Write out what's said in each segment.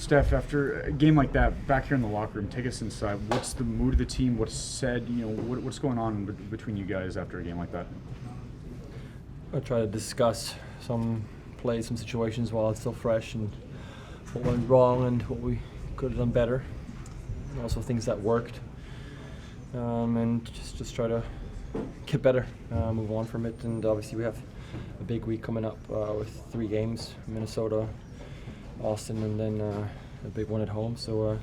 Steph, after a game like that, back here in the locker room, take us inside. What's the mood of the team? What's said? What's going on between you guys after a game like that? I try to discuss some plays, some situations while it's still fresh, and what went wrong and what we could have done better. And also things that worked, and just try to get better, move on from it. And obviously we have a big week coming up with 3 games: Minnesota, Austin, and then a big one at home. So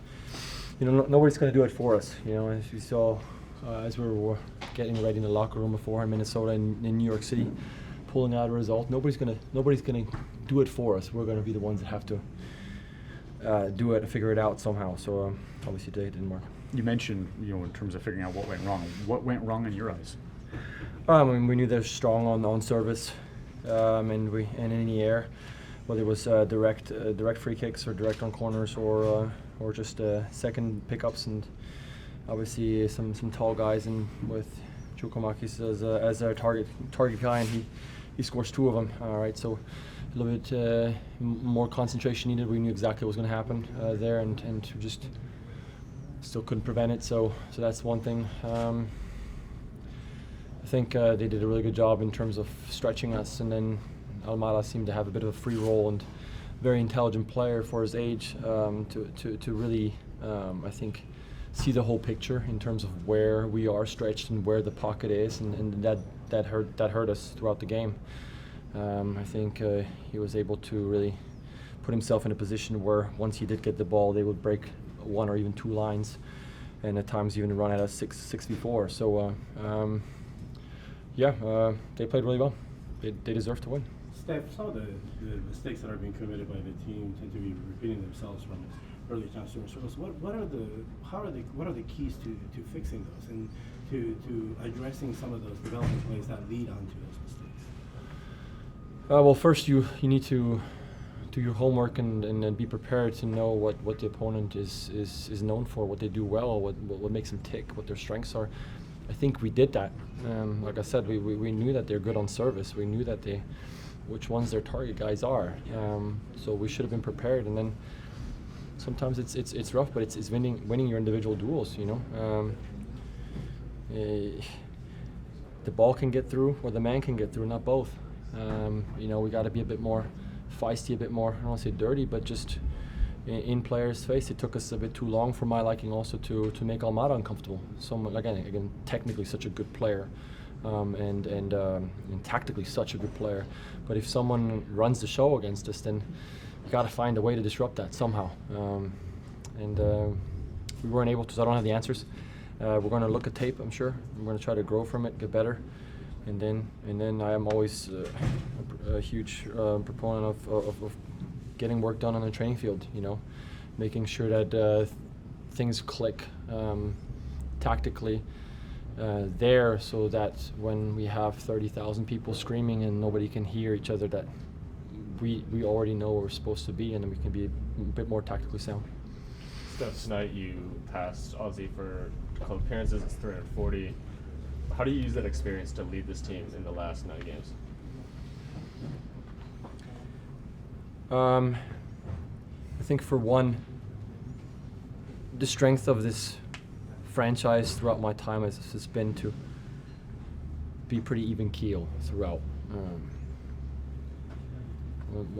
nobody's going to do it for us. As we saw as we were getting ready in the locker room before in Minnesota and in New York City, pulling out a result. Nobody's going to do it for us. We're going to be the ones that have to do it and figure it out somehow. So obviously today it didn't work. You mentioned, in terms of figuring out what went wrong. What went wrong in your eyes? We knew they're strong on service, and in the air, whether it was direct free kicks or direct on corners or just second pickups, and obviously some tall guys, and with Chukwumakis as our target guy, and he scores 2 of them. All right, so a little bit more concentration needed. We knew exactly what was going to happen there, and we just still couldn't prevent it. So that's one thing. I think they did a really good job in terms of stretching us, and then Almada seemed to have a bit of a free role, and very intelligent player for his age to really, I think, see the whole picture in terms of where we are stretched and where the pocket is, and that hurt us throughout the game. I think he was able to really put himself in a position where once he did get the ball, they would break 1 or even 2 lines, and at times even run at us 6v4. So they played really well. They deserve to win. Steph, some of the mistakes that are being committed by the team tend to be repeating themselves from early times during struggles. What are the keys to fixing those and to addressing some of those development plays that lead on to those mistakes? Well, first you need to do your homework and be prepared to know what the opponent is known for, what they do well, what makes them tick, what their strengths are. I think we did that. Like I said, we knew that they're good on service. We knew that which ones their target guys are. So we should have been prepared. And then sometimes it's rough, but it's winning your individual duels. The ball can get through, or the man can get through, not both. We got to be a bit more feisty, a bit more, I don't want to say dirty, but just in players' face. It took us a bit too long for my liking also to make Almada uncomfortable. Someone again, technically such a good player, and tactically such a good player. But if someone runs the show against us, then you got to find a way to disrupt that somehow. We weren't able to. So I don't have the answers. We're going to look at tape, I'm sure. We're going to try to grow from it, get better. And then I am always a huge proponent of getting work done on the training field. Making sure that things click tactically there, so that when we have 30,000 people screaming and nobody can hear each other, that we already know where we're supposed to be, and then we can be a bit more tactically sound. Steph, tonight you passed Ozzy for club appearances. It's 340. How do you use that experience to lead this team in the last 9 games? I think for one, the strength of this franchise throughout my time has been to be pretty even keel throughout.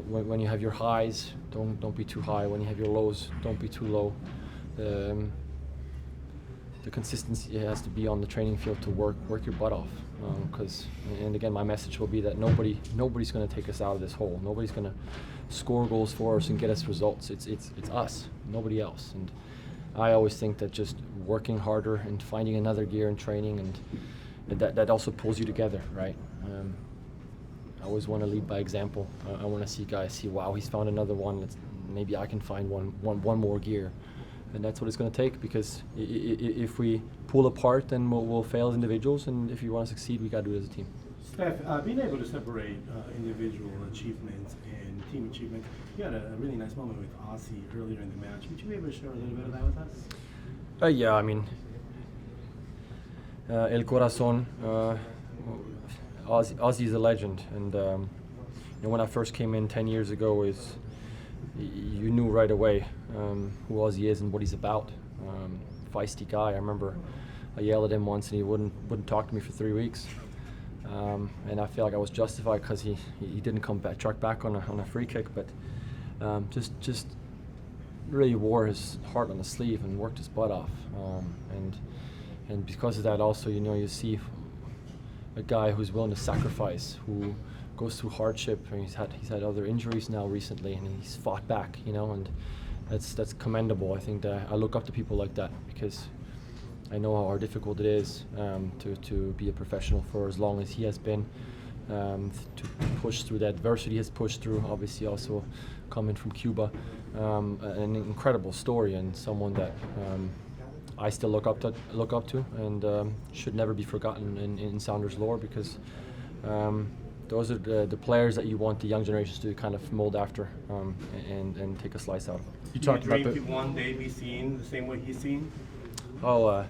When you have your highs, don't be too high. When you have your lows, don't be too low. The consistency has to be on the training field to work your butt off. And again, my message will be that nobody's going to take us out of this hole. Nobody's going to score goals for us and get us results. It's us, nobody else. And I always think that just working harder and finding another gear in training, and that also pulls you together, right? I always want to lead by example. I want to see guys see, wow, he's found another one. Maybe I can find one more gear. And that's what it's going to take, because if we pull apart, then we'll fail as individuals, and if you want to succeed, we got to do it as a team. Steph, being able to separate individual achievements and team achievements, you had a really nice moment with Ozzy earlier in the match. Would you be able to share a little bit of that with us? Yeah, I mean, El Corazon, Ozzy is a legend, and when I first came in 10 years ago, you knew right away who Ozzy is and what he's about. Feisty guy. I remember I yelled at him once and he wouldn't talk to me for 3 weeks. And I feel like I was justified because he didn't come back, track back on a free kick, but just really wore his heart on the sleeve and worked his butt off. And because of that, also, you see a guy who's willing to sacrifice, who goes through hardship, and he's had other injuries now recently, and he's fought back, and that's commendable. I think that I look up to people like that because I know how difficult it is to be a professional for as long as he has been, to push through the adversity he has pushed through. Obviously, also coming from Cuba, an incredible story and someone that I still look up to, and should never be forgotten in Sounders lore, because those are the players that you want the young generations to kind of mold after, and take a slice out of. You talked about to one day be seen the same way he's seen? Oh,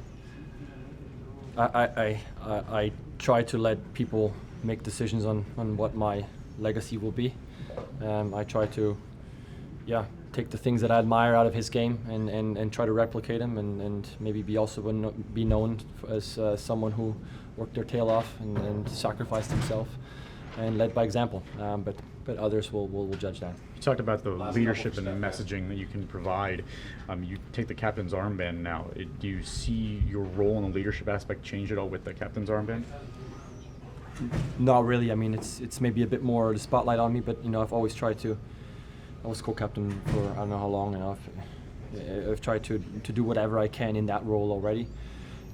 I try to let people make decisions on what my legacy will be. I try to, take the things that I admire out of his game and try to replicate him, and maybe be known as someone who worked their tail off and sacrificed himself and led by example. But others will judge that. You talked about the leadership and the messaging that you can provide. You take the captain's armband now. Do you see your role in the leadership aspect change at all with the captain's armband? Not really. I mean, it's maybe a bit more the spotlight on me, but I've always tried to. I was co-captain for I don't know how long, and I've tried to do whatever I can in that role already.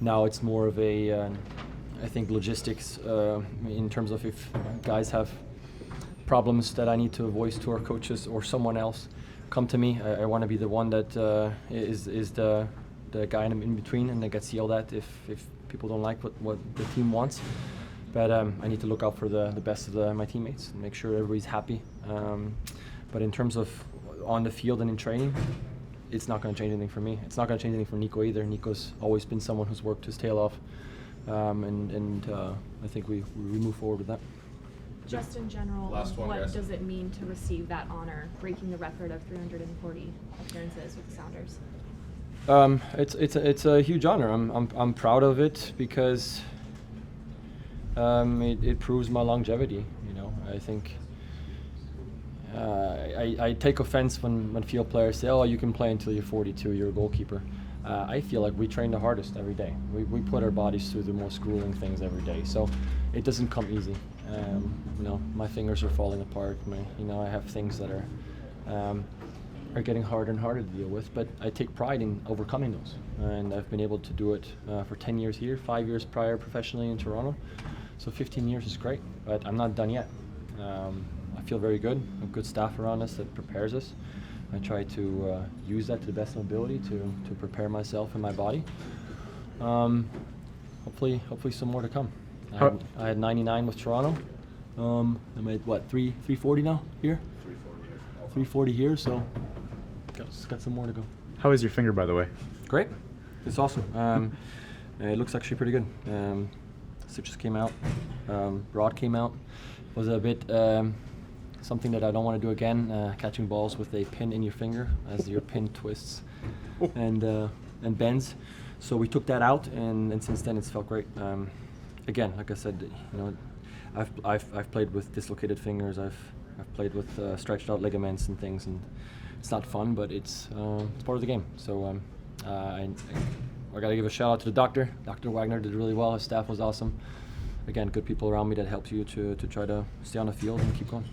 Now it's more of a, I think, logistics in terms of if guys have problems that I need to voice to our coaches or someone else come to me. I want to be the one that is the guy in between and that gets yelled at if people don't like what the team wants. But I need to look out for the best of my teammates and make sure everybody's happy. But in terms of on the field and in training, it's not going to change anything for me. It's not going to change anything for Nico either. Nico's always been someone who's worked his tail off, and I think we move forward with that. Just in general, Last one, what guys. does it mean to receive that honor, breaking the record of 340 appearances with the Sounders? It's a huge honor. I'm proud of it because it proves my longevity. I think I take offense when field players say, "Oh, you can play until you're 42. You're a goalkeeper." I feel like we train the hardest every day. We put our bodies through the most grueling things every day. So it doesn't come easy. My fingers are falling apart. I have things that are getting harder and harder to deal with. But I take pride in overcoming those, and I've been able to do it for 10 years here, 5 years prior professionally in Toronto. So 15 years is great, but I'm not done yet. I feel very good. A good staff around us that prepares us. I try to use that to the best of my ability to prepare myself and my body. Hopefully some more to come. I had 99 with Toronto. I made 340 now here? 340 here, so got some more to go. How is your finger, by the way? Great. It's awesome. It looks actually pretty good. Stitches came out. Rod came out. Was a bit something that I don't want to do again, catching balls with a pin in your finger as your pin twists and bends. So we took that out, and since then it's felt great. Again, like I said, I've played with dislocated fingers. I've played with stretched out ligaments and things, and it's not fun, but it's part of the game. So I got to give a shout out to the doctor. Dr. Wagner did really well. His staff was awesome. Again, good people around me that helped you to try to stay on the field and keep going.